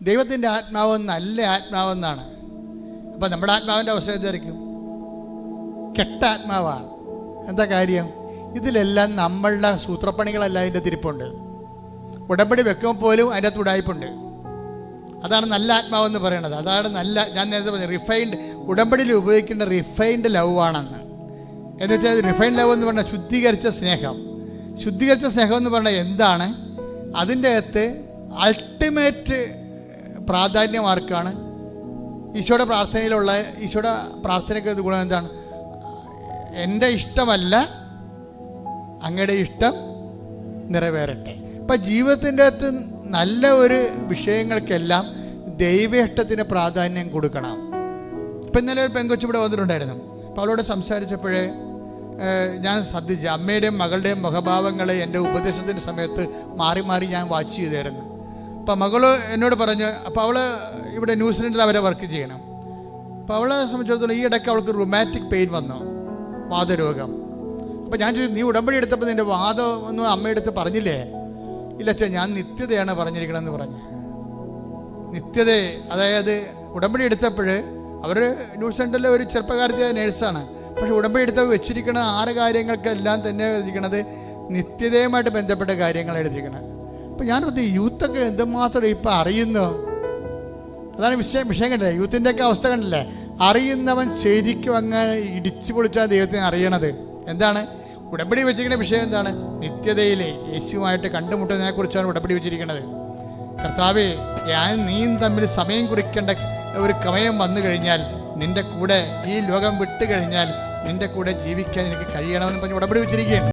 ദൈവത്തിൻ്റെ ആത്മാവ് നല്ല ആത്മാവെന്നാണ്. അപ്പം നമ്മുടെ ആത്മാവിൻ്റെ അവസ്ഥ എന്തായിരിക്കും? കെട്ട ആത്മാവാണ്. എന്താ കാര്യം? ഇതിലെല്ലാം നമ്മളുടെ സൂത്രപ്പണികളെല്ലാം അതിൻ്റെ തിരിപ്പുണ്ട്. ഉടമ്പടി വെക്കുമ്പോൾ പോലും അതിൻ്റെ അകത്ത് ഉടായ്പുണ്ട്. അതാണ് നല്ല ആത്മാവെന്ന് പറയണത്. അതാണ് നല്ല, ഞാൻ നേരത്തെ പറഞ്ഞു റിഫൈൻഡ്, ഉടമ്പടിയിൽ ഉപയോഗിക്കേണ്ട റിഫൈൻഡ് ലവ് ആണെന്ന്. എന്ന് വെച്ചാൽ റിഫൈൻഡ് ലവ് എന്ന് പറഞ്ഞാൽ ശുദ്ധീകരിച്ച സ്നേഹം. ശുദ്ധീകരിച്ച സ്നേഹം എന്ന് പറഞ്ഞാൽ എന്താണ്? അതിൻ്റെ അകത്ത് അൾട്ടിമേറ്റ് പ്രാധാന്യം ആർക്കാണ്? ഈശോയുടെ പ്രാർത്ഥനയിലുള്ള, ഈശോയുടെ പ്രാർത്ഥനയ്ക്ക് ഗുണം എന്താണ്? എൻ്റെ ഇഷ്ടമല്ല, അങ്ങയുടെ ഇഷ്ടം നിറവേറട്ടെ. അപ്പം ജീവിതത്തിൻ്റെ അകത്ത് നല്ല ഒരു വിഷയങ്ങൾക്കെല്ലാം ദൈവ ഇഷ്ടത്തിന് പ്രാധാന്യം കൊടുക്കണം. ഇപ്പം ഇന്നലെ ഒരു പെങ്കൊച്ച് ഇവിടെ വന്നിട്ടുണ്ടായിരുന്നു. അപ്പോൾ അവളോട് സംസാരിച്ചപ്പോഴേ ഞാൻ ശ്രദ്ധിച്ചു, അമ്മയുടെയും മകളുടെയും മുഖഭാവങ്ങളെ എൻ്റെ ഉപദേശത്തിൻ്റെ സമയത്ത് മാറി മാറി ഞാൻ വാച്ച് ചെയ്തായിരുന്നു. അപ്പോൾ മകള് എന്നോട് പറഞ്ഞു, അപ്പോൾ അവൾ ഇവിടെ ന്യൂസിലൻഡിൽ അവരെ വർക്ക് ചെയ്യണം. അപ്പോൾ അവളെ സംബന്ധിച്ചിടത്തോളം ഈ ഇടയ്ക്ക് അവൾക്ക് റുമാറ്റിക് പെയിൻ വന്നു, വാതരോഗം. അപ്പോൾ ഞാൻ ചോദിച്ചു, നീ ഉടമ്പടി എടുത്തപ്പോൾ നിൻ്റെ വാദം ഒന്നും അമ്മയെടുത്ത് പറഞ്ഞില്ലേ? ഇല്ല അച്ഛാ, ഞാൻ നിത്യതയാണ് പറഞ്ഞിരിക്കണമെന്ന് പറഞ്ഞു. നിത്യത, അതായത് ഉടമ്പടി എടുത്തപ്പോൾ അവർ ന്യൂസിലൻഡിലെ ഒരു ചെറുപ്പക്കാരത്തിയായ നേഴ്സാണ്. പക്ഷെ ഉടമ്പടി എടുത്തപ്പോൾ വെച്ചിരിക്കുന്ന 6 കാര്യങ്ങൾക്കെല്ലാം തന്നെ എഴുതിയിരിക്കണത് നിത്യതയുമായിട്ട് ബന്ധപ്പെട്ട കാര്യങ്ങൾ എഴുതിയിരിക്കണം. അപ്പോൾ ഞാൻ പറഞ്ഞു, യൂത്തൊക്കെ എന്തുമാത്രം ഇപ്പം അറിയുന്നു. അതാണ് വിഷയം കണ്ടില്ലേ? യൂത്തിൻ്റെയൊക്കെ അവസ്ഥ കണ്ടില്ലേ? അറിയുന്നവൻ ശരിക്കും അങ്ങനെ ഇടിച്ചു പൊളിച്ചാൽ ദൈവത്തിന് അറിയണത്. എന്താണ് ഉടമ്പടി വെച്ചിരിക്കുന്ന വിഷയം? എന്താണ്? നിത്യതയിലെ യേശുവായിട്ട് കണ്ടുമുട്ടുന്നതിനെ കുറിച്ചാണ് ഉടമ്പടി വെച്ചിരിക്കുന്നത്. കർത്താവേ, ഞാൻ നീയും തമ്മിൽ സമയം കുറിക്കേണ്ട ഒരു സമയം വന്നു കഴിഞ്ഞാൽ, നിൻ്റെ കൂടെ ഈ ലോകം വിട്ട് കഴിഞ്ഞാൽ നിൻ്റെ കൂടെ ജീവിക്കാൻ എനിക്ക് കഴിയണമെന്ന് പറഞ്ഞ് ഉടമ്പടി വെച്ചിരിക്കുകയാണ്.